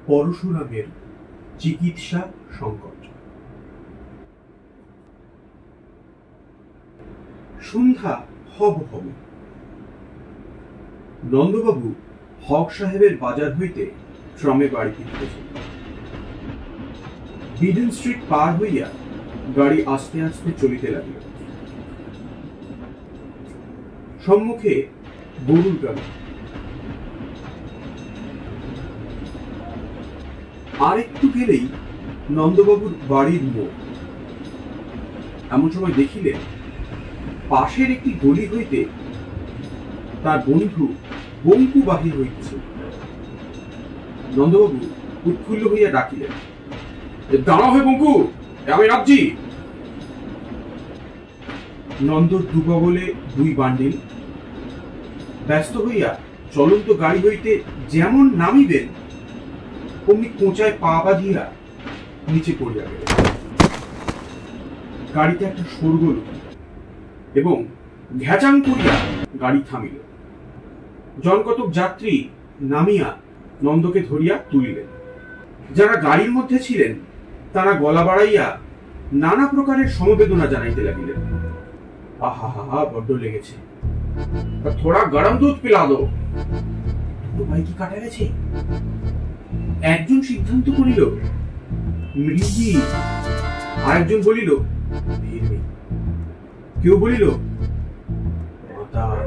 পরশুরামের চিকিৎসা সংকট। সন্ধ্যা হব হবে। নন্দবাবু হক সাহেবের বাজার হইতে ট্রামে বাড়ি ফিরতেছেন। বিডেন স্ট্রিট পার হইয়া গাড়ি আস্তে আস্তে চলিতে লাগিল। সম্মুখে গরুর গাড়ি। আর একটু গেলেই নন্দবাবুর বাড়ির মোড়। এমন সময় দেখিলেন পাশের একটি গলি হইতে তার বন্ধু বঙ্কু বাহির হইতেছে। নন্দবাবু উৎফুল্ল হইয়া ডাকিলেন, দাঁড়াও হে বঙ্কু, আমি রাখছি। নন্দর দুবগলে দুই বান্ডিল। ব্যস্ত হইয়া চলন্ত গাড়ি হইতে যেমন নামিবেন অমনি কোঁচায় পা বাঁধিয়া নিচে পড়িয়া গেল। গাড়িতে একটা শোরগোল এবং ঘ্যাচাং করিয়া গাড়ি থামিল। জনকতক যাত্রী নামিয়া নন্দকে ধরিয়া তুলিলেন। যারা গাড়ির মধ্যে ছিলেন তারা গলা বাড়াইয়া নানা প্রকারের সমবেদনা জানাইতে লাগিলেন। আহা হা, বড্ড লেগেছে, থোড়া গরম দুধ পিলা দো। ভাই কি কাটা গেছে? একজন সিদ্ধান্ত করিল মৃগী, আরেকজন বলিল ভীরমি, কেউ বলিল মাতাল,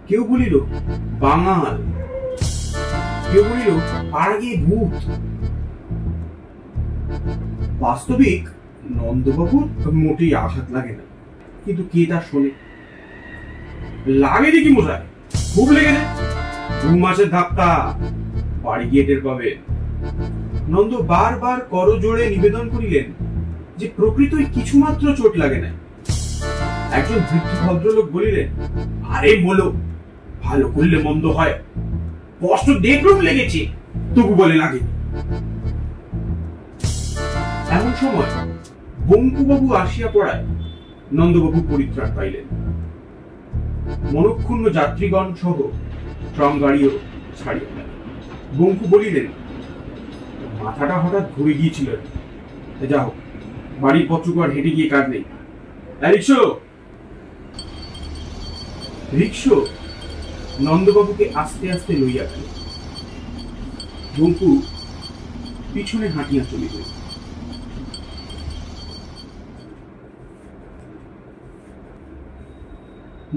কেউ বলিল বাঙাল, কেউ বলিল আগে ভূত। বাস্তবিক নন্দবাবুর মোটেই আঘাত লাগে না, কিন্তু কে তা শোনে? লাগে দেখি মশাই, খুব লেগেছে, 2 মাসের ধাক্কা, বাড়ি গিয়ে টের পাবে। নন্দ বারবার করজোড়ে নিবেদন করিলেন যে প্রকৃতই কিছুমাত্র চোট লাগে না। একজন বৃদ্ধ ভদ্রলোক বলিলেন, আরে বলো, ভালো করলে মন্দ হয়, কষ্ট দেখলুম লেগেছে, তবু বলে লাগে। এমন সময় বঙ্কুবাবু আসিয়া পড়ায় নন্দবাবু পরিত্রাণ পাইলেন। মনক্ষুণ্ণ যাত্রীগণ সহ ট্রাম গাড়িও ছাড়িয়া গেল। বঙ্কু বলিলেন, মাথাটা হঠাৎ ঘুরে গিয়েছিল, যা হোক, বাড়ির পত্রকু আর হেঁটে গিয়ে কাজ নেই। রিক্সো নন্দবাবুকে আস্তে আস্তে লইয়া গেল। বঙ্কু পিছনে হাঁটিয়া চলিল।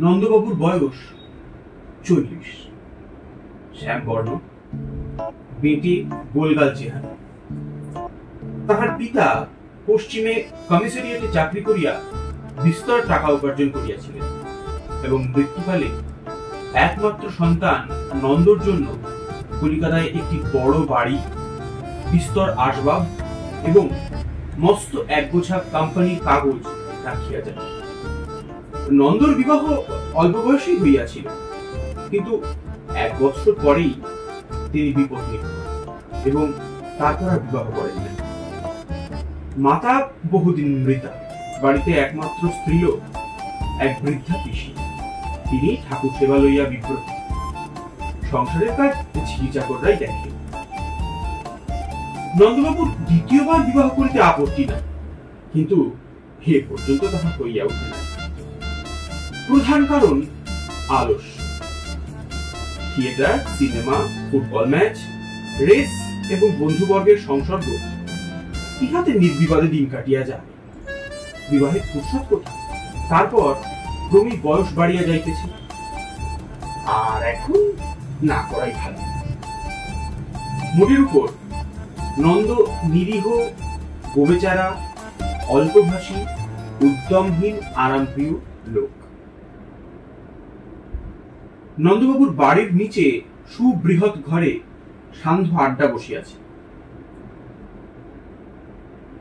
নন্দবাবুর বয়স 40, শ্যামবর্ণ, বেঁটে গোলগাল চেহারা। তাহার পিতা পশ্চিমে কমিশনারিয়েটে চাকরি করিয়া বিস্তর টাকা উপার্জন করিয়াছিলেন এবং মৃত্যুকালে একমাত্র সন্তান নন্দর জন্য কলিকাতায় একটি বড় বাড়ি, বিস্তর আসবাব এবং মস্ত একগোছা কোম্পানির কাগজ রাখিয়া যায়। নন্দর বিবাহ অল্প বয়সেই হইয়াছিল, কিন্তু 1 বছর পরেই তিনি বিপত্নী এবং তারপর আর বিবাহ করেন নাই। মাতা বহুদিন মৃতা। বাড়িতে একমাত্র স্ত্রীলোক এক বৃদ্ধা পিসি, তিনি ঠাকুর সেবা লইয়া বিব্রত। সংসারের কাজ ঝি চাকররাই দেখে। নন্দবাবুর দ্বিতীয়বার বিবাহ করিতে আপত্তি না, কিন্তু এ পর্যন্ত তাহা হইয়া উঠে না। প্রধান কারণ আলস্য। Theatre, cinema, football match, race এবং বন্ধুবর্গের সংসর্গ ইহাতে নির্বিবাদে দিন কাটিয়া যায়। বিবাহের ফুরসত কোথায়? তারপর ক্রমেই বয়স বাড়িয়া যাইতেছে, আর এখন না করাই ভালো। মোটের উপর নন্দ নিরীহ, গোবেচারা, অল্পভাষী, উদ্যমহীন, আরামপ্রিয় লোক। নন্দবাবুর বাড়ির নিচে সুবৃহৎ ঘরে সান্ধ্য আড্ডা বসিয়াছে।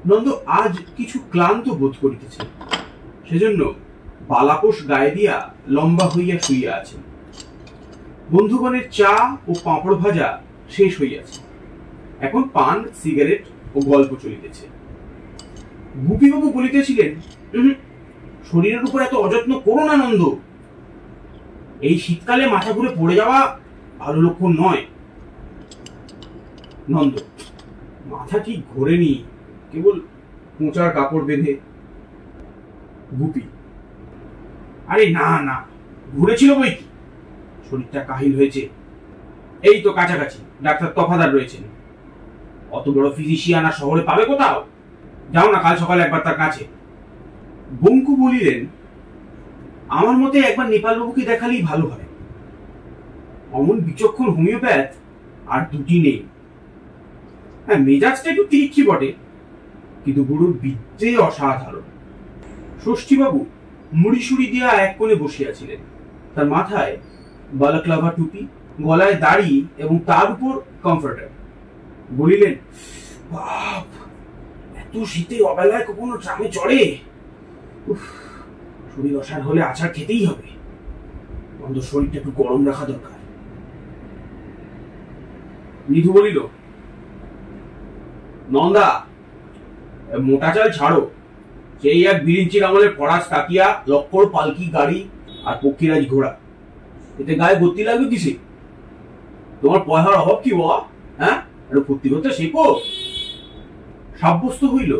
নন্দ আজ কিছু ক্লান্ত বোধ করিতেছে, সেজন্য বালাপোষ গায়ে দিয়া লম্বা হইয়া শুইয়া আছে। বন্ধুগণের চা ও পাঁপড় ভাজা শেষ হইয়াছে, এখন পান, সিগারেট ও গল্প চলিতেছে। গুপিবাবু বলিতেছিলেন, শরীরের উপর এত অযত্ন করো না নন্দ, এই শীতকালে মাথা ঘুরে পড়ে যাওয়া ভালো লক্ষণ নয়। নন্দ মাথা ঠিক ঘোরেনি, কেবল মোচার কাপড় বেঁধে। গুপি আরে না না, ঘুরেছিল বই কি, শরীরটা কাহিল হয়েছে। এই তো কাছাকাছি ডাক্তার তফাদার রয়েছেন। অত বড় ফিজিশিয়ান আর শহরে পাবে কোথাও? যাও না, কাল সকালে একবার তার কাছে। বঙ্কু বলিলেন, আমার মতে একবার নেপাল বাবুকে দেখালেই ভালো হয়। অমন বিচক্ষণ হোমিওপ্যাথ আর দুটি নেই। হ্যাঁ, মেজাজটা একটু তিরিক্ষি বটে, কিন্তু গুরুর বিদ্যে অসাধারণ। ষষ্ঠীবাবু মুড়িসুড়ি দিয়া এক কোণে বসিয়াছিলেন। তার মাথায় বালাক্লাভা টুপি, গলায় দাড়ি এবং তার উপর কমফর্টার। বলিলেন, বাপ, এত শীতে অবেলায় কখনো ট্রামে চড়ে? শরীর অসাড় হলে আছাড় খেতেই হবে। অন্তত শরীরটা একটু গরম রাখা দরকার। নিধু বলিল, নন্দা, মোটা চাল ছাড়ো। সেই এক বিরিঞ্চির আমলের ফরাস তাকিয়া, লক্কর পালকি গাড়ি আর পক্ষীরাজ ঘোড়া, এতে গায়ে গতি লাগবে কিসে? তোমার পয়সার অভাব কি বাবা? হ্যাঁ, একটু ফুর্তি করতে শেখো। সাব্যস্ত হইল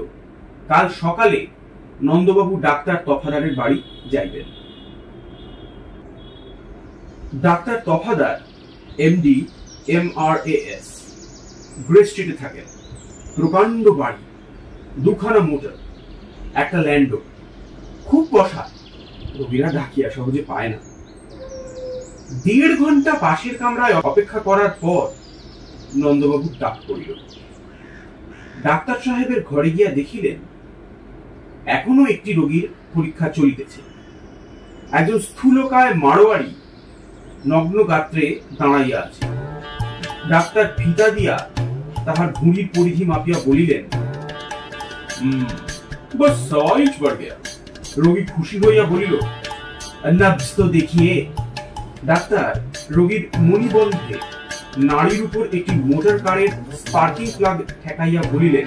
কাল সকালে নন্দবাবু ডাক্তার তফাদারের বাড়ি যাইবেন। Doctor Tafadar MD MRAS, grey স্ট্রিটে থাকেন। প্রকাণ্ড বাড়ি, দুখানা মোটর, একটা ল্যান্ডো, খুব বসা, রোগীরা ডাকিয়া সহজে পায় না। 1.5 ঘন্টা পাশের কামরায় অপেক্ষা করার পর নন্দবাবুর ডাক পড়িল। ডাক্তার সাহেবের ঘরে গিয়া দেখিলেন এখনো একটি রোগীর পরীক্ষা চলিতেছে। একজন স্থূলকায় মারোয়ারি নগ্ন গাত্রে দাঁড়াইয়া আছে। ডাক্তার ফিতা দিয়া তাহার ভুঁড়ির পরিধি মাপিয়া বলিলেন, বস সওয়াইচ পড় গয়া। রোগী খুশি হইয়া বলিল, নবজ তো দেখিয়ে। ডাক্তার রোগীর মণিবন্ধে নাড়ির উপর একটি মোটর কারের স্পার্কিং প্লাগ ঠেকাইয়া বলিলেন,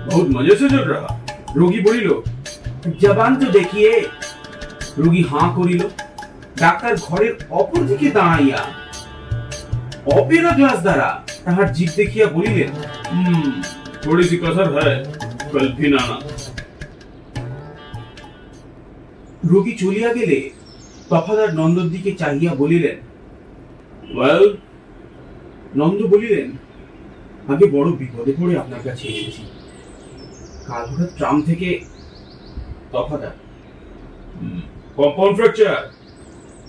বহুত মজা সে চল রহা। রোগী বলিল, জবান তো দেখিয়ে। রোগী হাঁ করিল। ডাক্তার ঘরের অপর দিকে দাঁড়াইয়া অপেরা গ্লাস দ্বারা তাহার জিভ দেখিয়া বলিলেন, থোড়ি সি কসর হ্যায়, কাল ফির আনা। রোগী চলিয়া গেলে তফাদার নন্দর দিকে চাহিয়া বলিলেন, ওয়েল? নন্দ বলিলেন, আগে বড় বিপদে পড়ে আপনার কাছে এসেছি। কাল হঠাৎ ট্রাম থেকে। তফাদার, কম্পাউন্ড ফ্র্যাকচার,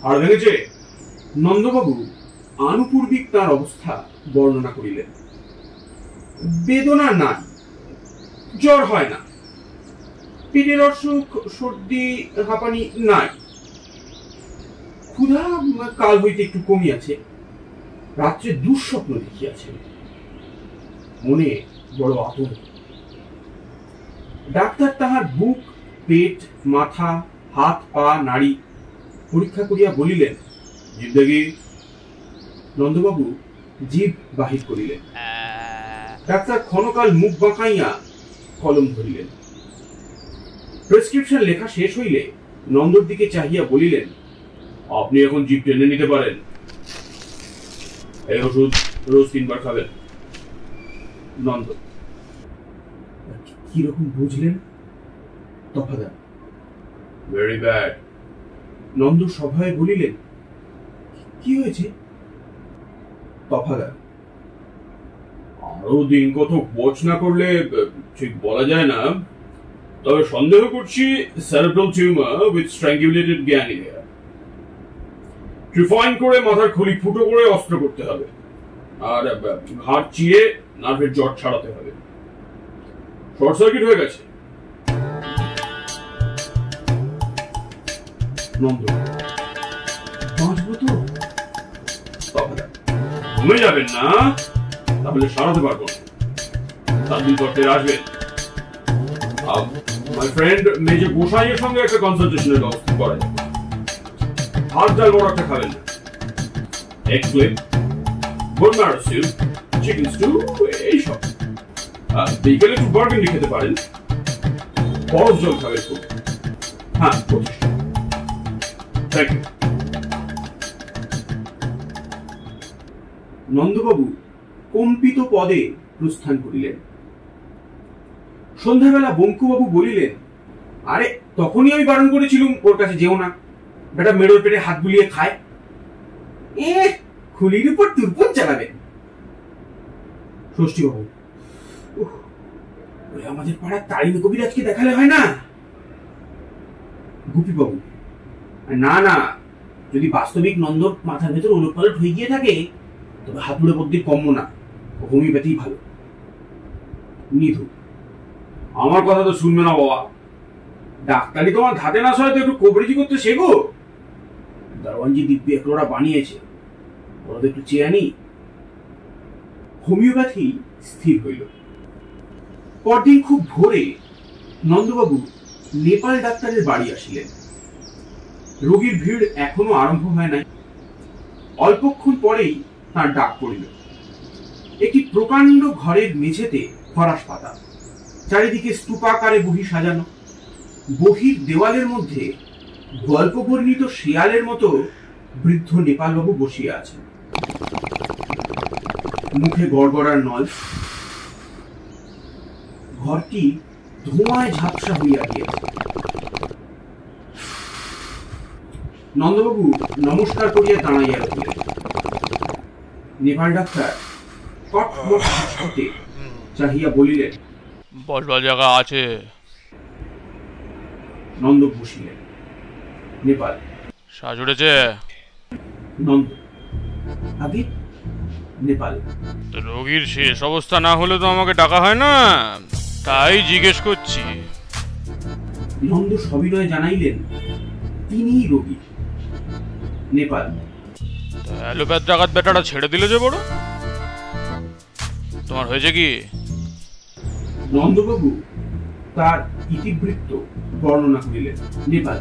হাড় ভেঙেছে। নন্দবাবু আনুপূর্বিক তার অবস্থা বর্ণনা করিলেন। বেদনা নাই, জ্বর হয় না, পেটের অসুখ, সর্দি, হাঁপানি নাই। ক্ষুধা কাল হইতে একটু কমিয়াছে। রাত্রে দুঃস্বপ্ন দেখিয়াছে। মনে বড় আতঙ্ক। ডাক্তার তাহার বুক, পেট, মাথা, হাত, পা, নাড়ি পরীক্ষা করিয়া বলিলেন, জিভ দেখি। নন্দবাবু জিভ বাহির করিলেন। ডাক্তার ক্ষণকাল মুখ বাঁকাইয়া কলম ধরিলেন। প্রেসক্রিপশন লেখা শেষ হইলে নন্দর দিকে চাহিয়া বলিলেন, আপনি এখন জিভ টেনে নিতে পারেন। এই ওষুধ রোজ 3 বার খাবেন। নন্দ, কিরকম বুঝলেন? Tafadar, very bad. নন্দ সভায় বলিলেন, কি হয়েছে? তফাদার, আরো দিন কত ওয়াচ না করলে ঠিক বলা যায় না, তবে সন্দেহ করছি সেরেব্রাল টিউমার উইথ স্ট্র্যাঙ্গুলেটেড গ্যাংলিয়া। ট্রিফাইন করে মাথার খুলি ফুটো করে অস্ত্র করতে হবে, আর ঘাট চিরে নার্ভের জট ছাড়াতে হবে। শর্ট সার্কিট হয়ে গেছে। নন্দ, বাঁচবো তো? তফাদার, ঘুমে যাবেন না, তাহলে সারাতে পারবো না। 7 দিন পর ফের আসবেন। মাই ফ্রেন্ড মেজর গোসাইয়ের সঙ্গে একটা কনসালটেশনের ব্যবস্থা করা যাবে। ভাত ডাল বড় একটা খাবেন না। Egg flip, bone marrow soup, chicken stew, এইসব। বিকেলে একটু বার্গান্ডি খেতে পারেন। বরফ জল খাবেন খুব। হ্যাঁ, 25। Thank you. নন্দবাবু কম্পিত পদে প্রস্থান করিলেন। সন্ধ্যাবেলা বঙ্কুবাবু বলিলেন, আরে তখনই আমি বারণ করেছিলুম ওর কাছে যেও না, বেটা মেড়োর পেটে হাত বুলিয়ে খায়, খুলির উপর তুরপুর চালাবেন। ষষ্ঠীবাবু, আমাদের পাড়ার তারিণী কবিরাজকে দেখালে হয় না? গুপিবাবু, না না, যদি বাস্তবিক নন্দর মাথার ভেতর ওলটপালট হয়ে গিয়ে থাকে তবে হাতুড়ে বদ্যির কম্য না, হোমিওপ্যাথি ভালো। নিধু, আমার কথা তো শুনবে না বাবা, ডাক্তারি তোমার ধাতে না সহায় তো একটু কোবরেজি করতে শেখো। দারোয়ানজি দিব্যি একলোরা বানিয়েছে, ওরা তো একটু চেয়ে আনি। হোমিওপ্যাথি স্থির হইল। পরদিন খুব ভোরে নন্দবাবু নেপাল ডাক্তারের বাড়ি আসিলেন। রোগীর ভিড় এখনো আরম্ভ হয় নাই। অল্পক্ষণ পরেই তার ডাক পড়িল। একটি প্রকাণ্ড ঘরের মেঝেতে ফরাস পাতা, চারিদিকে স্তূপাকারে বহি সাজানো। বহির দেওয়ালের মধ্যে গল্প বর্ণিত শেয়ালের মতো বৃদ্ধ নেপালবাবু বসিয়া আছেন। মুখে গড়গড়ার নল। ঘরটি ধোঁয়ায় ঝাপসা হইয়া গিয়েছে। নন্দবাবু নমস্কার করিয়া দাঁড়াইয়া রহিলেন। নেপাল ডাক্তার কটমট হাসতে চাহিয়া বলিলেন, বসবার জায়গা আছে। নন্দ বসিলেন। নেপাল, শ্বাস উঠেছে? নন্দ, আগে। নেপাল, রোগীর শেষ অবস্থা না হলে তো আমাকে ডাকা হয় না, তাই জিজ্ঞেস করছি। নন্দ সবিনয় জানাইলেন তিনিই রোগী। নেপাল, অ্যালোপ্যাথ ডাকাত বেটাটা ছেড়ে দিলে যে বড়, তোমার হয়েছে কি? নন্দবাবু তার ইতিবৃত্ত বর্ণনা করিলেন। নেপাল,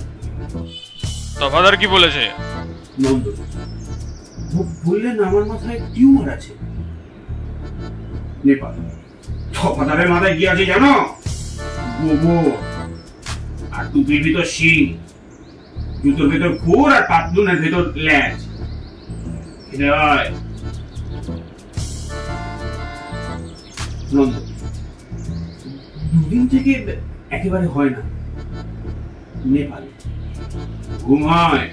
তফাদার কি বলেছে? নন্দ, বললেন আমার মাথায় টিউমার আছে। নেপাল, তফাদারের মাথায় কি আছে জানো? গোবর, আর টুপির ভিতর শিং, জুতোর ভেতর খুর, আর পাতলুনের ভেতর ল্যাজ। নন্দ, দুদিন থেকে একেবারে হয় না। নেপাল, ঘুম হয়?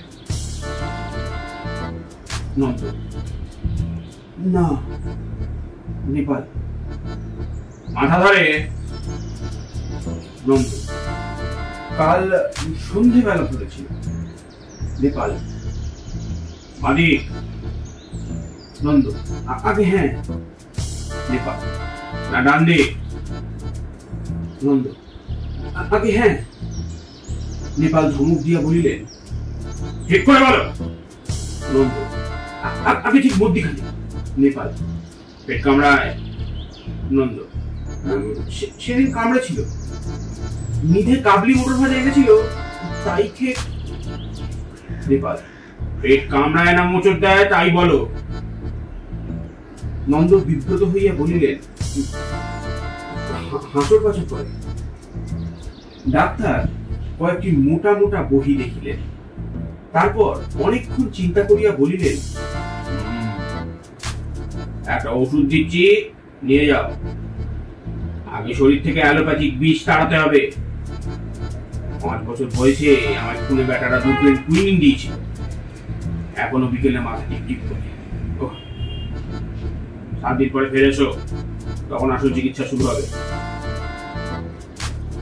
নন্দ, না। নেপাল, মাথা ধরে? নন্দ, কাল সন্ধেবেলা ধরেছিল। নেপাল, মালিক? নন্দ, আগে হ্যাঁ। নেপাল, না ডান দিক? নন্দ, আগে হ্যাঁ। নেপাল ধমক দিয়া বলিলেন, ঠিক করে বলো। নন্দ, আগে ঠিক মধ্যিখানে। নেপাল, পেট কামড়ায়? নন্দ, সেদিন কামড়ে ছিল, নিধে কাবলি মোটর ভাজা এনেছিল, তাই খেয়ে। নেপাল, পেট কামড়ায় না মোচড় দেয় তাই বলো। নন্দ বিব্রত হইয়া বলিলেন, হাঁচড় পাঁচড় করে। ডাক্তার কয়েকটি মোটা মোটা বহি দেখিলেন। তারপর অনেকক্ষণ চিন্তা করিয়া বলিলেন, একটা ওষুধ দিচ্ছি, নিয়ে যাও। আগে শরীর থেকে অ্যালোপ্যাথিক বিষ তাড়াতে হবে। 5 বছর বয়সে আমার খুনে বেটারা 2 প্লেট কুইনিন দিয়েছিল, এখনো বিকেলে মাথা টিপ করে। 7 দিন পরে ফিরে এসো, তখন আসল চিকিৎসা শুরু হবে।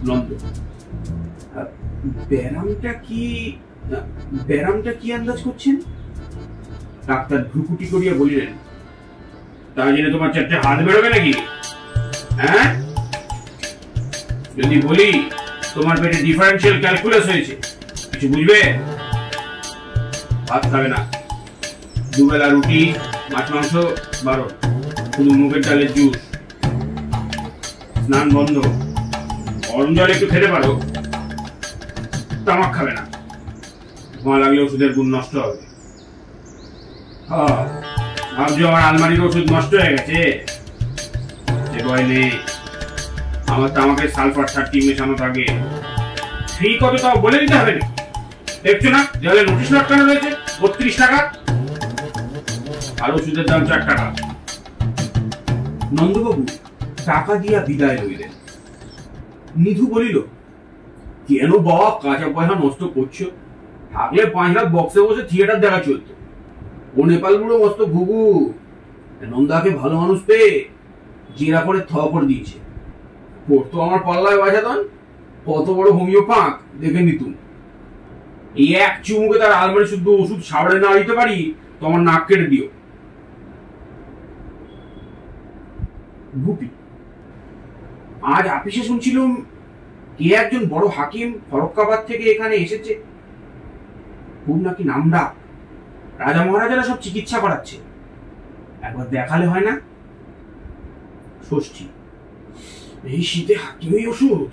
নন্দ, ব্যারামটা কি আন্দাজ করছেন? ডাক্তার ভ্রুকুটি করিয়া বলিলেন, তা জেনে তোমার 4টে হাত বেরোবে নাকি? হ্যাঁ, যদি বলি তোমার পেটে ডিফারেন্সিয়াল ক্যালকুলাস হয়েছে, কিছু বুঝবে? ভাত খাবে না, 2 বেলা রুটি, মাছ মাংস বারণ, শুধু মুগের ডালের জুস। স্নান বন্ধ, গরম জল একটু খেতে পারো, তামাক খাবে না, ধোঁয়া লাগলে ওষুধের গুণ নষ্ট হবে। ভাবছো আমার আলমারির ওষুধ নষ্ট হয়ে গেছে? সে ভয় নেই, আমার তামাকের সালফার 30 মেশানো থাকে। ফি কত তাও বলে দিতে হবে না? দেখছো না দেওয়ালে নোটিশ লটকানো রয়েছে, 32 টাকা, আর ওষুধের দাম 4 টাকা। নন্দবাবু টাকা দিয়া বিদায় লইলেন। নিধু বলিল, কেন বাবা কাঁচা পয়সা নষ্ট করছো? থাকলে 5 লাখ বক্সে বসে থিয়েটার দেখা চলতো। ও নেপাল বুড়ো মস্ত ঘুঘু, নন্দাকে ভালো মানুষ পেয়ে জেরা করে থ করে দিয়েছে। পড়তো আমার পাল্লায় বাজাতন, কত বড় হোমিও পাক দেখে নিতুম। এই এক চুমুকে তার আলমারি শুদ্ধ ওষুধ সাবড়ে না দিতে পারি তো আমার নাক কেটে দিও। গুপি, আজ আপিসে শুনছিলাম কে একজন বড় হাকিম ফরক্কাবাদ থেকে এখানে এসেছে। খুব নাকি নামডাক, রাজা মহারাজারা সব চিকিৎসা করাচ্ছে। একবার দেখালে হয় না? ষষ্ঠী, এই শীতে হাকিমই ওষুধ,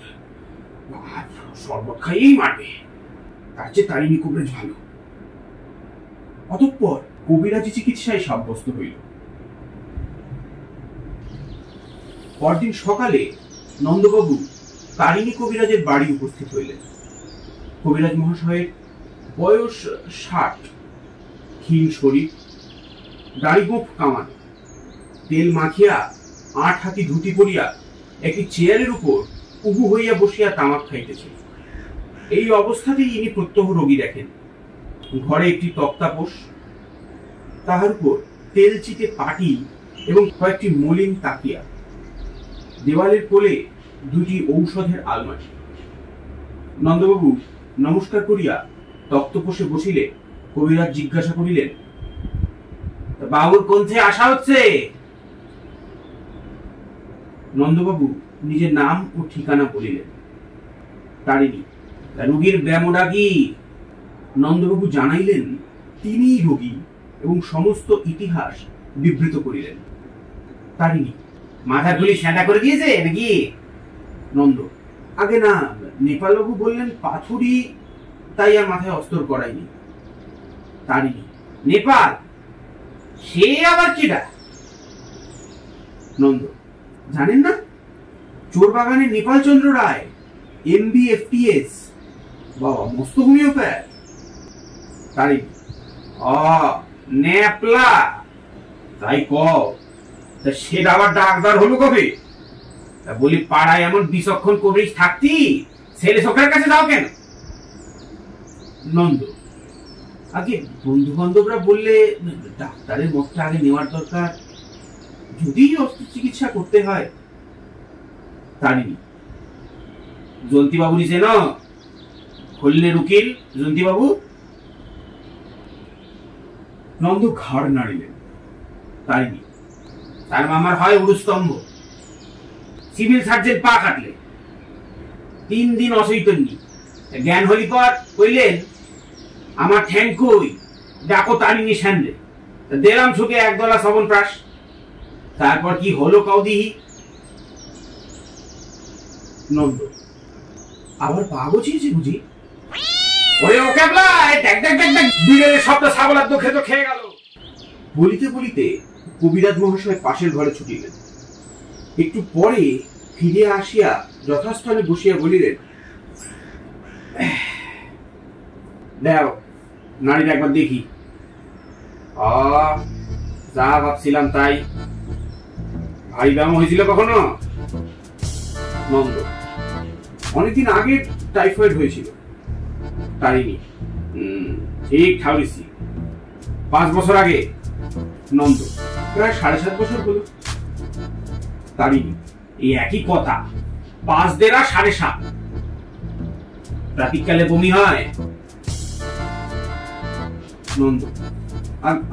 শরবত খাইয়েই মারবে। তার চেয়ে তারিণী কবিরাজ ভালো। অতঃপর কবিরাজি চিকিৎসায় সাব্যস্ত হইল। পরদিন সকালে নন্দবাবু তারিণী কবিরাজের বাড়ি উপস্থিত হইলেন। কবিরাজ মহাশয়ের বয়স 60, ক্ষীণ শরীর, দাড়ি গোঁফ কামানো, তেল মাখিয়া 8 হাতি ধুতি পরিয়া একটি চেয়ারের উপর উবু হইয়া বসিয়া তামাক খাইতেছেন। এই অবস্থাতেই ইনি প্রত্যহ রোগী দেখেন। ঘরে একটি তক্তাপোষ, তাহার উপর তেলচিতে পাটি এবং কয়েকটি মলিন তাকিয়া, দেওয়ালের কোলে 2টি ঔষধের আলমারি। নন্দবাবু নমস্কার করিয়া তক্তপোষে বসিলে কবিরাজ জিজ্ঞাসা করিলেন, বাবুর কোনথে আসা হচ্ছে? নন্দবাবু নিজের নাম ও ঠিকানা বলিলেন। তারিণী, রোগীর ব্যামোটা কি? নন্দবাবু জানাইলেন তিনিই রোগী এবং সমস্ত ইতিহাস বিবৃত করিলেন। তারিণী, মাথা গুলি সেঁটা করে দিয়েছে নাকি? নন্দ, আগে না, নেপালবাবু বললেন পাথুরি, তাই আর মাথায় অস্তর করায়নি। তারিণী, নেপাল? সে আবার কিডা? নন্দ, জানেন না? চোর বাগানে নেপাল চন্দ্র রায়, MBFTS, বাবা মস্ত হোমিওপ্যাথ। তারিণী, নেপলা? তাই কও, তা সে আবার ডাক্তার হলো কবে? তা বলি পাড়ায় এমন বিচক্ষণ কবিরাজ থাকতি ছেলে চোখের কাছে যাও কেন? নন্দ, আগে বন্ধু বান্ধবরা বললে ডাক্তারের মতটা আগে নেওয়ার দরকার, যদি অস্ত্র চিকিৎসা করতে হয়। তারিণী, জন্তিবাবু নিছে না? খুলনের উকিল জন্তিবাবু? নন্দ ঘাড় নাড়িলেন। তারিণী, তার মামার হয় উরুস্তম্ভ, সিভিল সার্জন পা কাটলে 3 দিন অচৈতন্য। জ্ঞান হলি পর কইলেন, আমার ঠ্যাং কই, ডাকো তারিণী সামনে। দিলাম ছুকে 1 দলা শ্রবণ প্রাস। তারপর কি হলো কাউদিহি? নন্দ, আবার পা গছিয়েছে বুঝি? ওরে ও কেবলা, ট্যাক ট্যাক ট্যাক ট্যাক বিড়ের শব্দ ছাগলার দুঃখে তো খেয়ে গেল। বলিতে বলিতে কবিরাজ মহাশয় পাশের ঘরে ছুটিলেন। একটু পরে ফিরে আসিয়া যথাস্থানে বসিয়া বলিলেন, দেও নারীর একবার দেখি। যা ভাবছিলাম তাই। ভারী ব্যায়াম হয়েছিল কখনো? নন্দ, অনেকদিন আগে টাইফয়েড হয়েছিল। তারিণী, ঠিক ঠাউরিছি, 5 বছর আগে। নন্দ, প্রায় 7.5 বছর হলো। তারিণী, এই একই কথা, 5 দেড়া 7.5। রাতিকালে বমি হয়? নন্দ,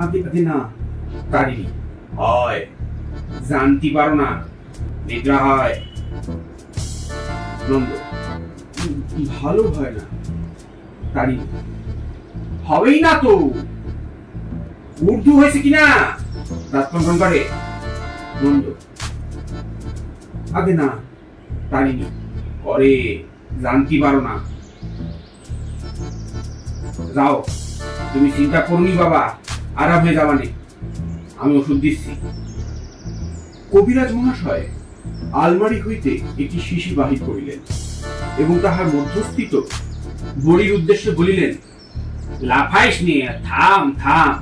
আগে না। তারিণী, হয়, জানতে পারো না, নিদ্রা হয়। নন্দ, ভালো হয় না। তারিণী, হবেই না তো, উর্দু হয়েছে কিনা রাত কনকন করে। নন্দ, আগে না। তারিণী, করে, জানতে পারো না। যাও, তুমি চিন্তা করনি বাবা, আরাম হয়ে যাবানে, আমি ওষুধ দিচ্ছি। কবিরাজ মহাশয় আলমারি হইতে একটি শিশি বাহির করিলেন এবং তাহার মধ্যস্থিত বড়ির উদ্দেশ্যে বলিলেন, লাফাইস নিয়ে, থাম থাম,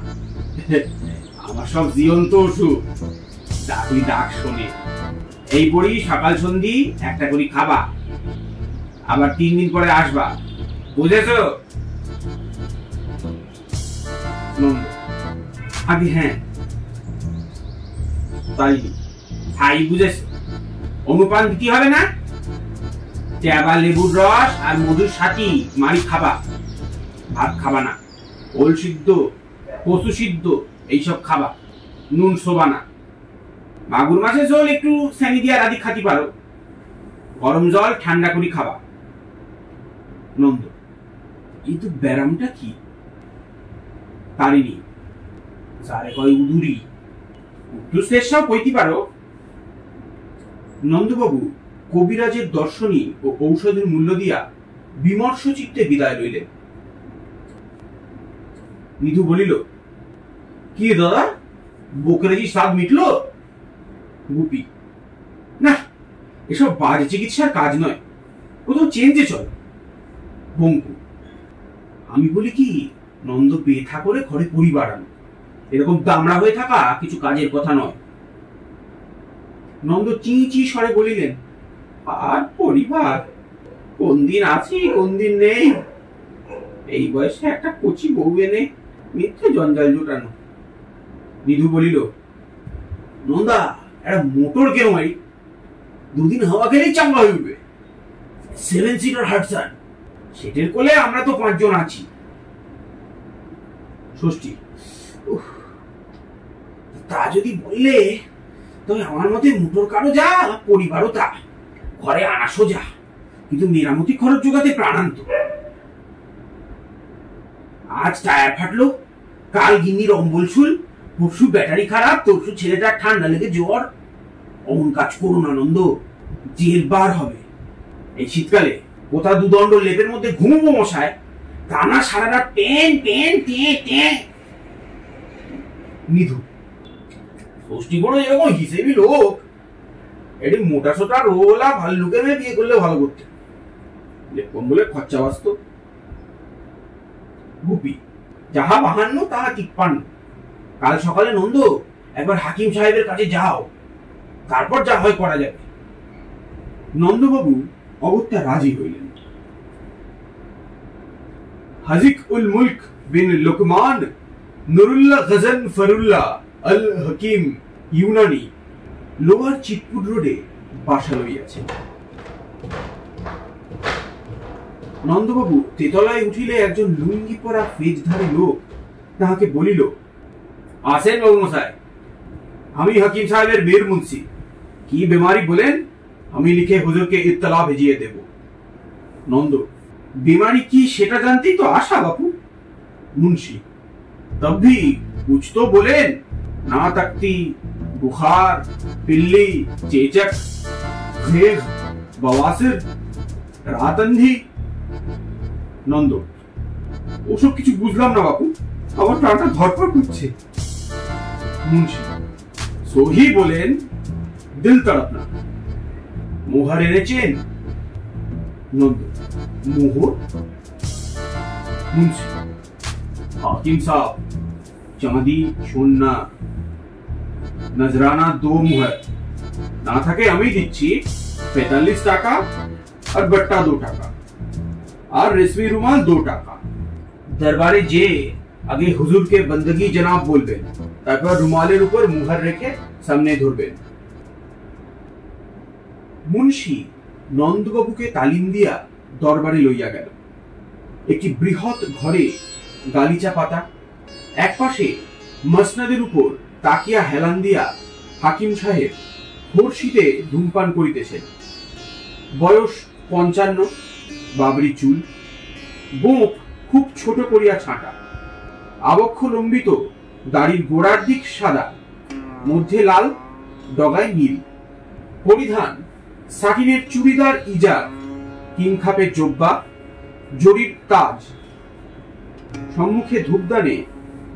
আমার সব জীবন্ত ওষুধ, ডাকলি ডাক শোনে। এই বড়ি সকাল সন্ধি একটা করে খাবা, আবার 3 দিন পরে আসবা, বুঝেছো? নন্দ, আগে হ্যাঁ তাই তাই বুঝেছো। অনুপান দিতে হবে না? ট্যাবা লেবুর রস আর মধুর সাথী মারি খাবা, ভাত খাবা না। ওল সিদ্ধ, কচু সিদ্ধ এইসব খাবা, নুন শোবা না। মাগুর মাছের ঝোল একটু স্যানি দিয়া রাধি খাতি পারো, গরম জল ঠান্ডা করে খাবা। নন্দ, কিন্তু ব্যারামটা কি? তারিনি যারে কয় উদুরি, উদ্দু শেষটাও কইতে পারো। নন্দবাবু কবিরাজের দর্শনী ও ঔষধের মূল্য দিয়া বিমর্ষ চিত্তে বিদায় লইলেন। নিধু বলিল, কি দাদা, বকরেজি স্বাদ মিটলো? গুপি, না, এসব বাজে চিকিৎসার কাজ নয়, কোথাও চেঞ্জে চল। বঙ্কু, আমি বলি কি, নন্দ বেথা করে ঘরে পরিবার আনো, এরকম দামড়া হয়ে থাকা কিছু কাজের কথা নয়। নন্দ চি চি স্বরে বলিলেন, আর পরিবার কোন দিন আছি কোন দিন নেই, এই বয়সে একটা কচি বউ এনে মিথ্যে জঞ্জাল জোটানো। নিধু বলিল, নন্দা একটা মোটর কেন মারি, 2 দিন হাওয়া খেলেই চাঙ্গা হয়ে উঠবে। 7 সিটার হাটসান, সেটের কোলে আমরা তো 5 জন আছি। ষষ্ঠী, তা যদি বললে তবে আমার মতে মোটর কারো যা, পরিবারও তা, ঘরে আনা সোজা, কিন্তু মেরামতি খরচ জোগাতে প্রাণান্ত। আজ টায়ার ফাটলো, কাল গিন্নির অম্বল চুল, পরশু ব্যাটারি খারাপ, তরশু ছেলেটার ঠান্ডা লেগে জ্বর। অমন কাজ করুন আনন্দ, জেল বার হবে। এই শীতকালে কোথা দুদণ্ড লেপের মধ্যে ঘুমবো মশায়, তা না সারা রাত টেন টেন টেন টেন। নিধু, ষষ্ঠী বড় এরকম হিসেবি লোক, এটি মোটা সোটা রোলা ভাল্লুকে মেয়ে বিয়ে করলে ভালো করতে, কম বলে খরচা বাঁচত। গুপি, যাহা 52 তাহা 53। কাল সকালে নন্দ একবার হাকিম সাহেবের কাছে যাও, তারপর যা হয় করা যাবে। নন্দবাবু অগত্যা রাজি হইলেন। হাজিক উল মুলক বিন লুকমান নুরুল্লাহ গজন ফরুল্লাহ আল হাকিম ইউনানি লোয়ার চিতপুর রোডে বাসা লইয়াছেন। নন্দবাবু তেতলায় উঠিলে একজন লুঙ্গি পরা ফেজধারী লোক তাহাকে বলিল, আসেন বাবু মশাই, আমি হাকিম সাহেবের বীর মুন্সি, কি বেমারি বলেন, আমি লিখে হুজুরকে ইত্তলা ভেজিয়ে দেব। নন্দ, बीमारी की সেটা জানতেই তো আশা বাপু। मुंशी, तब भी कुछ तो बोले, ना तकती, बुखार, पिल्ली, चेचक, घेघ, बवासिर, रात अंधी। नंद, ওসব কিছু বুঝলাম না বাপু, আমার প্রাণটা ধরপড় করছে। মুন্সি, সোহি বলেন দিল তড়পনা। মোহর এনেছেন? নন্দ, মোহর? মুন্সি, हाकिम साहब, चांदी सोना नजराना 2 मुहर ना থাকে আমি দিচ্ছি 45 টাকা, আর बट्टा 2 টাকা, আর রেশমি রুমাল 2 টাকা। দরবারে যে আগে হুজুরকে বন্দগি জনাব বলবেন, তারপর রুমালের উপর মুহর রেখে সামনে ধরবেন। মুন্সি নন্দবাবুকে তালিম দিয়া দরবারে লইয়া গেল। একটি বৃহৎ ঘরে গালিচা পাতা, এক পাশে মসনদের উপর তাকিয়া হেলান দিয়া হাকিম সাহেব খোরশিতে ধূমপান করিতেছেন। বয়স 55, বাবরি চুল, গোঁফ খুব ছোট করিয়া ছাঁটা, আবক্ষ লম্বিত, দাড়ির গোড়ার দিক সাদা, মধ্যে লাল, ডগায় নীল। পরিধান সাটিনের চুড়িদার ইজার, কিংখাপের জোব্বা, জরির তাজ। সম্মুখে ধূপদানে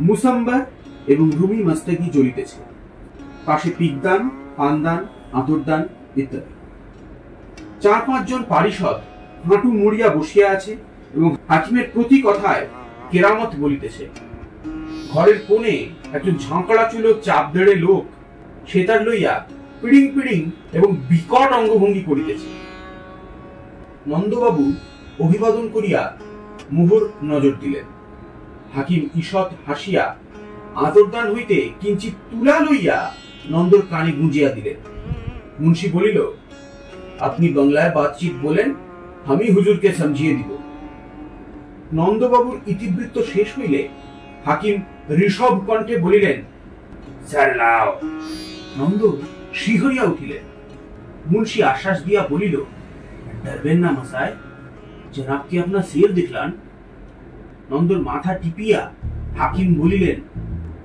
মুসাম্বার এবং রুমি মাস্তাকি জ্বলিতেছে, পাশে পিকদান, পানদান, আতরদান ইত্যাদি। 4-5 জন পারিষদ হাঁটু মুড়িয়া বসিয়া আছে এবং হাকিমের প্রতি কথায় কেরামত বলিতেছে। ঘরের কোণে একজন ঝাঁকড়া চুলো চাপ দেড়ে লোক সেতার লইয়া পিড়িং পিড়িং এবং বিকট অঙ্গভঙ্গি করিতেছে। নন্দবাবু অভিবাদন করিয়া মোহর নজর দিলেন। হাকিম ঈষৎ হাসিয়া আদরদান হইতে কিঞ্চিত তুলা লইয়া নন্দর কানে গুঁজিয়া দিলেন। মুন্সি বলিল, আপনি বাংলায় বাতচিত বলেন, আমি হুজুরকে সমঝিয়ে দিব। নন্দবাবুর ইতিবৃত্ত শেষ হইলে হাকিম ঋষভ কণ্ঠে বলিলেন, স্যার লাও। নন্দ শিহরিয়া উঠিলেন। মুন্সি আশ্বাস দিয়া বলিল, ডরবেন না মশাই, জনাব কি আপনার সির দিখলান। নন্দর মাথা টিপিয়া হাকিম বলিলেন,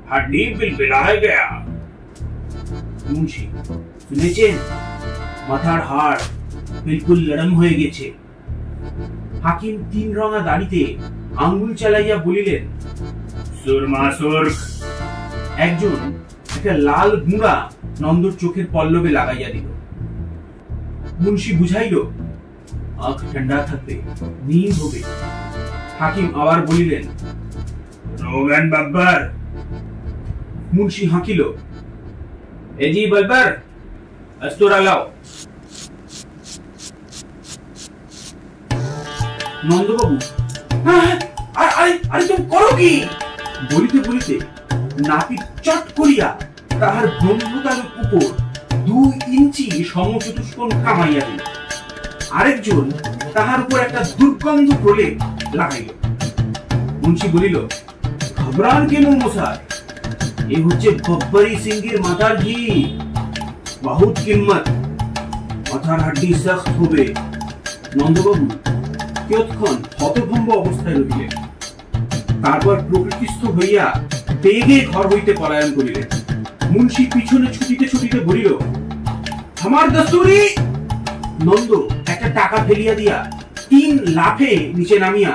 হাড্ডি বিলবিলায় গয়া। মুন্সি, শুনেছেন, মাথার হাড় বিলকুল নরম হয়ে গেছে। হাকিম তিন রঙা দাড়িতে আঙ্গুল চালাইয়া বলিলেন, সুরমা সুরখ। একজন একটা লাল গুঁড়া নন্দর চোখের পল্লবে লাগাইয়া দিল। মুন্সি বুঝাইল, আখ ঠান্ডা থাকবে, নীল হবে। হাকিম আবার বলিলেন, রোগান বাব্বার। মুন্সি হাঁকিল, এজি বাব্বার, আস্তরা লাও। নন্দবাবু, আরে তুমি করো কি? বলিতে বলিতে নাপিত চট করিয়া তাহার ব্রহ্মতালুর উপর 2 ইঞ্চি সমচতুষ্কোণ কামাইয়া দিল। আরেকজন তাহার উপর একটা দুর্গন্ধ প্রলেপ লাগাইল। মুন্সি বলিল, ঘবরান কেন মশাই? এ হচ্ছে গব্বরি সিংহের মাথার ঘি, বহুত কিম্মত, মাথার হাড্ডি সখ্ত হবে। নন্দবাবু কিয়ৎক্ষণ হতভম্ব অবস্থায় রহিলেন। তারপর প্রকৃতিস্থ হইয়া বেগে ঘর হইতে পলায়ন করিলেন। মুন্সি পিছনে ছুটিতে ছুটিতে বলিল, আমার দস্তুরি। নন্দ একটা টাকা ফেলিয়া দিয়া 3 লাফে নিচে নামিয়া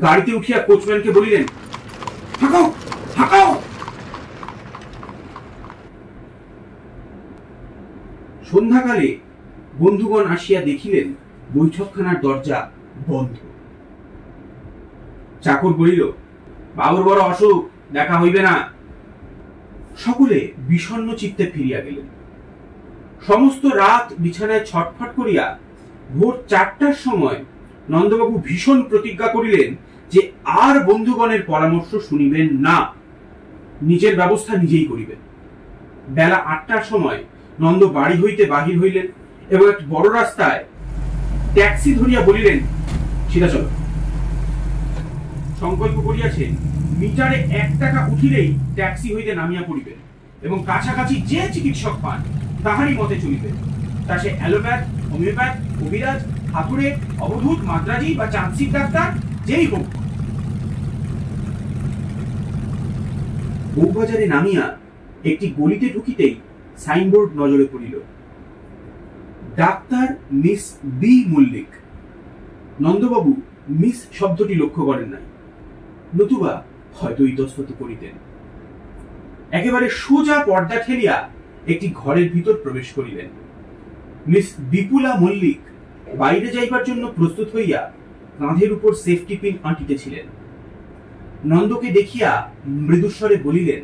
গাড়িতে উঠিয়া কোচম্যানকে বলিলেন, হাঁকাও হাঁকাও। সন্ধ্যাকালে বন্ধুগণ আসিয়া দেখিলেন বৈঠকখানার দরজা বন্ধ। চাকর বলিল, বাবুর বড় অসুখ, দেখা হইবে না। সকলে বিষণ্ণ চিত্তে ফিরিয়া গেলেন। সমস্ত রাত বিছানায় ছটফট করিয়া ভোর 4টার সময় নন্দবাবু ভীষণ প্রতিজ্ঞা করিলেন যে আর বন্ধুগণের পরামর্শ শুনিবেন না, নিজের ব্যবস্থা নিজেই করিবেন। বেলা 8টার সময় নন্দ বাড়ি হইতে বাহির হইলেন এবং এক বড় রাস্তায় ট্যাক্সি ধরিয়া বলিলেন, সিধা চলো। সংকল্প করিয়াছেন মিটারে 1 টাকা উঠিলেই ট্যাক্সি হইতে নামিয়া পড়িবেন এবং কাছাকাছি যে চিকিৎসক পান তাহারই মতে চলিবেন। তা সে অ্যালোপ্যাথ, হোমিওপ্যাথ, কবিরাজ, হাতুড়ে, অবধূত, মাদ্রাজি বা চান্সিক ডাক্তার যেই হোক। বউবাজারে নামিয়া একটি গলিতে ঢুকিতেই সাইনবোর্ড নজরে পড়িল, doctor miss B Mallick. নন্দবাবু miss শব্দটি লক্ষ্য করেন নাই, নতুবা হয়তো ইতস্তত করিতেন। একেবারে সোজা পর্দা ঠেলিয়া একটি ঘরের ভিতর প্রবেশ করিলেন। মিস বিপুলা মল্লিক বাইরে যাইবার জন্য প্রস্তুত হইয়া কাঁধের উপর সেফটি পিন আঁটিতেছিলেন। নন্দকে দেখিয়া মৃদুস্বরে বলিলেন,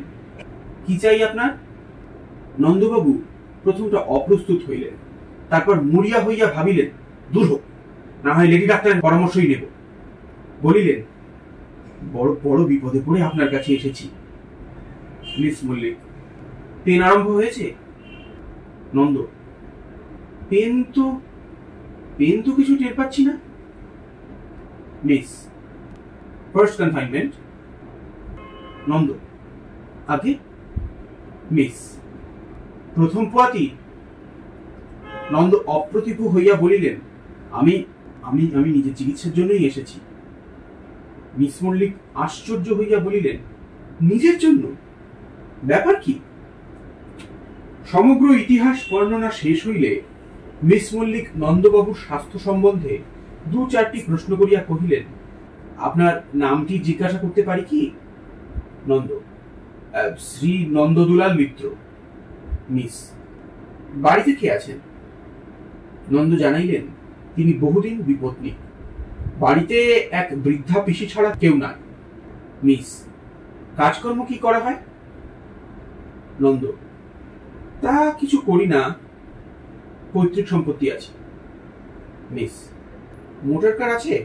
কি চাই আপনার? নন্দবাবু প্রথমটা অপ্রস্তুত হইলেন, তারপর মরিয়া হইয়া ভাবিলেন, দূর হোক, না হয় লেডি ডাক্তারের পরামর্শই নেব। বলিলেন, বড় বড় বিপদে পড়ে আপনার কাছে এসেছি। মিস মল্লিক, পেন আরম্ভ হয়েছে? নন্দ, পেন তো কিছু টের পাচ্ছি না। Miss, first confinement. নন্দ, আগে। মিস, প্রথম পোয়াতি। নন্দ অপ্রতিভ হইয়া বলিলেন, আমি আমি আমি নিজের চিকিৎসার জন্যই এসেছি। মিস মল্লিক আশ্চর্য হইয়া বলিলেন, নিজের জন্য? ব্যাপার কি? সমগ্র ইতিহাস বর্ণনা শেষ হইলে মিস মল্লিক নন্দবাবুর স্বাস্থ্য সম্বন্ধে 2-4টি প্রশ্ন করিয়া কহিলেন, আপনার নামটি জিজ্ঞাসা করতে পারি কি? নন্দ, শ্রী নন্দদুলাল মিত্র। মিস, বাড়িতে কে আছেন? নন্দ জানাইলেন, তিনি বহুদিন বিপত্নী, বাড়িতে এক বৃদ্ধা পিসি ছাড়া কেউ নাই। মিস, কাজকর্ম কি করা হয়? নন্দ, তা কিছু করি না, পৈতৃক সম্পত্তি আছে। মিস, মোটর কার আছে?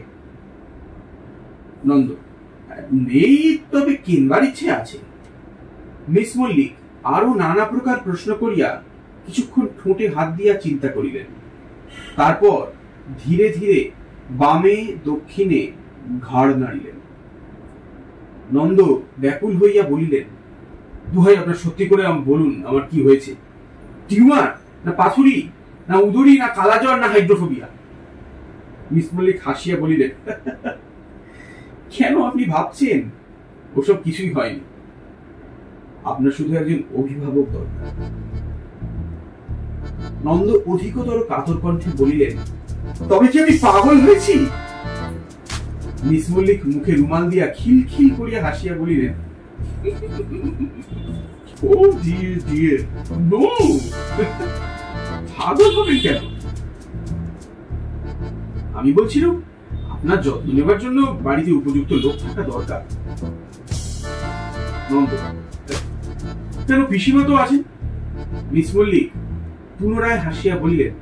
নন্দ, নেই, তবে কিনবার ইচ্ছে আছে। মিস মল্লিক আরো নানা প্রকার প্রশ্ন করিয়া কিছুক্ষণ ঠোঁটে হাত দিয়া চিন্তা করিলেন। তারপর ধীরে ধীরে বামে দক্ষিণে ঘাড় নাড়িলেন। নন্দ ব্যাকুল হইয়া বলিলেন, দোহাই আপনার, সত্যি করে বলুন, আমার কি হয়েছে? টিউমার, না পাথুরি, না উদরি, না কালাজ্বর, না হাইড্রোফোবিয়া? মিস মল্লিক হাসিয়া বলিলেন, কেন আপনি ভাবছেন? ওসব কিছুই হয়নি। আপনার শুধু একজন অভিভাবক দরকার। নন্দ অধিকতর কাতর কণ্ঠে বলিলেন, তবে কি আমি পাগল হয়েছি? মিস মল্লিক মুখে রুমাল দিয়া খিলখিল করিয়া হাসিয়া বলিলেন, ও ডিয়ার ডিয়ার, নো, পাগল হবেন কেন? আমি বলছিলাম, আপনার যত্ন নেবার জন্য বাড়িতে উপযুক্ত লোক থাকা দরকার। নন্দ, কেন, পিসিমা তো আছেন। মিস মল্লিক পুনরায় হাসিয়া বলিলেন,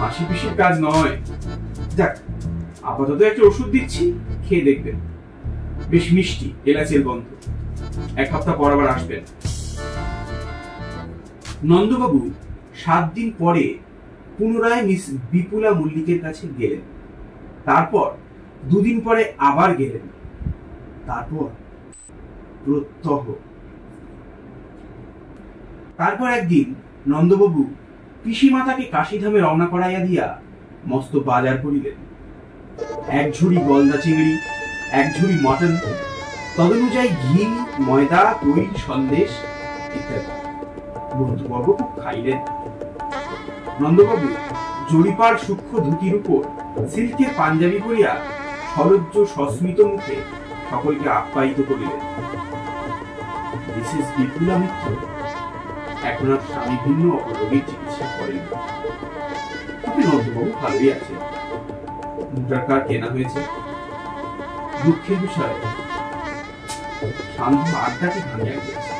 মাসি পিসির কাজ নয়। যাক, আপাতত একটা ওষুধ দিচ্ছি, খেয়ে দেখবেন, বেশ মিষ্টি, এলাচের গন্ধ। 1 সপ্তাহ পর আবার আসবেন। নন্দবাবু 7 দিন পরে পুনরায় মিস বিপুলা মল্লিকের কাছে গেলেন। তারপর 2 দিন পরে আবার গেলেন। তারপর প্রত্যহ। তারপর একদিন নন্দবাবু পিসিমাতাকে কাশীধামে রওনা করাইয়া দিয়া মস্ত বাজার করিলেন। 1 ঝুড়ি গলদা চিংড়ি, 1 ঝুড়ি মটন, তদনুযায়ী ঘি, ময়দা, দই, সন্দেশ ইত্যাদি। বন্ধুবর্গ খুব খাইলেন। নন্দবাবু জরিপার সূক্ষ্ম ধুতির উপর সিল্কের পাঞ্জাবি পরিয়া সরজ্জ সস্মিত মুখে সকলকে আপ্যায়িত করিলেন। মিসেস বিপুলা মিত্র এখন আর স্বামী ভিন্ন অপরোগের চিকিৎসা করেন। তবে নন্দবাবু ভালোই আছেন। মোটর কার কেনা হয়েছে। দুঃখের বিষয়, সান্ধ্য আড্ডাটি ভাঙিয়া গিয়েছে।